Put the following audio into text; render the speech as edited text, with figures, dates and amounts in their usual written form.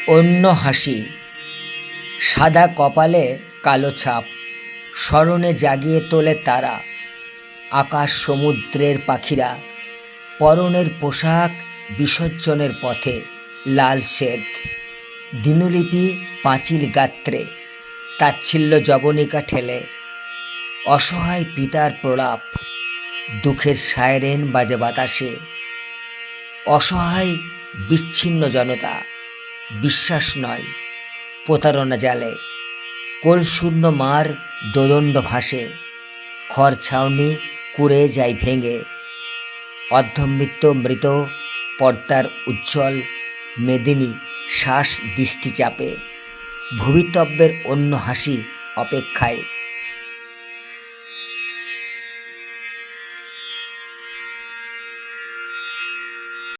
অন্য হাসি, সাদা কপালে কালো ছাপ, স্মরণে জাগিয়ে তোলে তারা। আকাশ সমুদ্রের পাখিরা, পরনের পোশাক বিসর্জনের পথে লাল শ্বেত। দিনলিপি পাঁচিল গাত্রে, তাচ্ছিল্য জবনিকা ঠেলে। অসহায় পিতার প্রলাপ, দুঃখের সায়রেন বাজে বাতাসে। অসহায় বিচ্ছিন্ন জনতা, বিশ্বাস নয় প্রতারণা জালে। কোলশূন্য মার দোদণ্ড ভাসে, খড় ছাউনি কুড়ে যায় ভেঙে। অর্ধমৃত্যু মৃত পর্দার উজ্জ্বল মেদিনী শ্বাস দৃষ্টি চাপে। ভবিতব্যের অন্য হাসি অপেক্ষায়